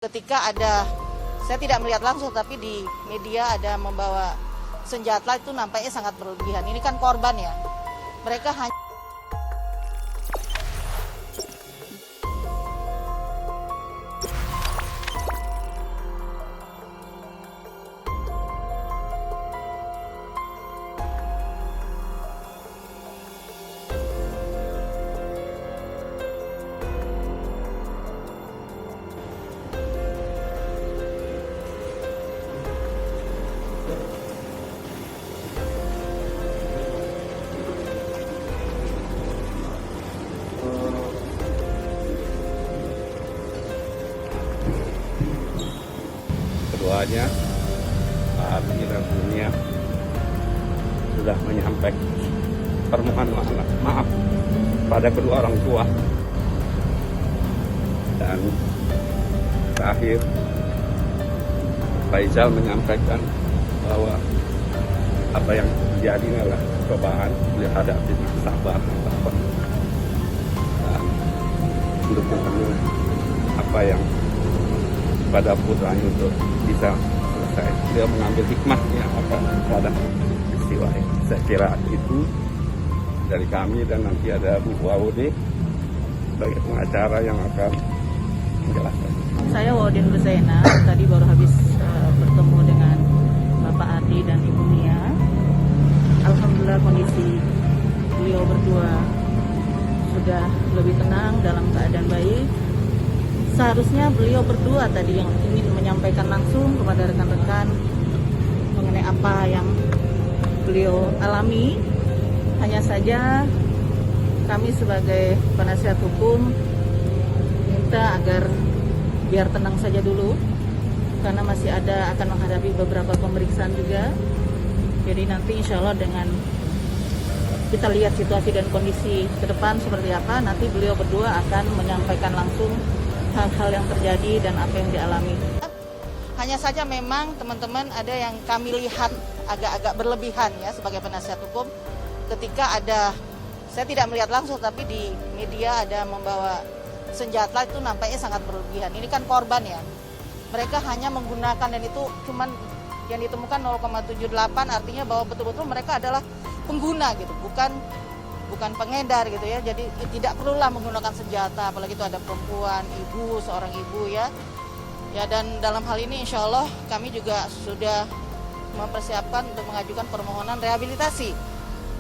Ketika ada, saya tidak melihat langsung, tapi di media ada membawa senjata, itu nampaknya sangat berlebihan. Ini kan korban ya, mereka hanya keduanya, Pak Abi dan Dunia, sudah menyampaikan permohonan maaf pada kedua orang tua. Dan terakhir, Faizal menyampaikan bahwa apa yang terjadi adalah cobaan, beliau hadapi sabar dan tabah. Dan mendukung penuh apa yang pada putranya untuk bisa selesai. Dia mengambil hikmahnya pada peristiwa ini. Saya kira itu dari kami, dan nanti ada Bu Wawode sebagai pengacara yang akan menjelaskan. saya Waudin Buzaina, tadi baru habis bertemu dengan Bapak Adi dan Ibu Mia. Alhamdulillah kondisi beliau berdua sudah lebih tenang, dalam keadaan baik. Seharusnya beliau berdua tadi yang ingin menyampaikan langsung kepada rekan-rekan mengenai apa yang beliau alami. Hanya saja kami sebagai penasihat hukum minta agar biar tenang saja dulu, karena masih akan menghadapi beberapa pemeriksaan juga. Jadi nanti insya Allah dengan kita lihat situasi dan kondisi ke depan seperti apa, nanti beliau berdua akan menyampaikan langsung hal-hal yang terjadi dan apa yang dialami. Hanya saja memang teman-teman ada yang kami lihat agak-agak berlebihan ya sebagai penasihat hukum, ketika ada, saya tidak melihat langsung, tapi di media ada membawa senjata, itu nampaknya sangat berlebihan. Ini kan korban ya, mereka hanya menggunakan, dan itu cuman yang ditemukan 0,78, artinya bahwa betul-betul mereka adalah pengguna gitu, bukan pengedar gitu ya. Jadi tidak perlulah menggunakan senjata, apalagi itu ada perempuan, seorang ibu ya. Ya, dan dalam hal ini insya Allah kami juga sudah mempersiapkan untuk mengajukan permohonan rehabilitasi.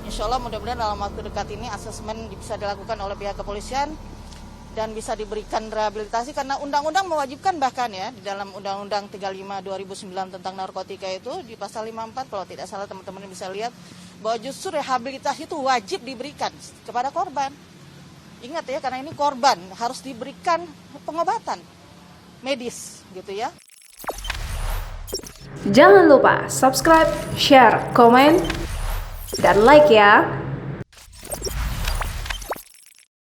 Insya Allah mudah-mudahan dalam waktu dekat ini asesmen bisa dilakukan oleh pihak kepolisian dan bisa diberikan rehabilitasi, karena undang-undang mewajibkan, bahkan ya di dalam Undang-Undang 35 2009 tentang narkotika itu di pasal 54 kalau tidak salah, teman-teman bisa lihat bahwa justru rehabilitasi itu wajib diberikan kepada korban. Ingat ya, karena ini korban harus diberikan pengobatan medis gitu ya. Jangan lupa subscribe, share, komen, dan like ya.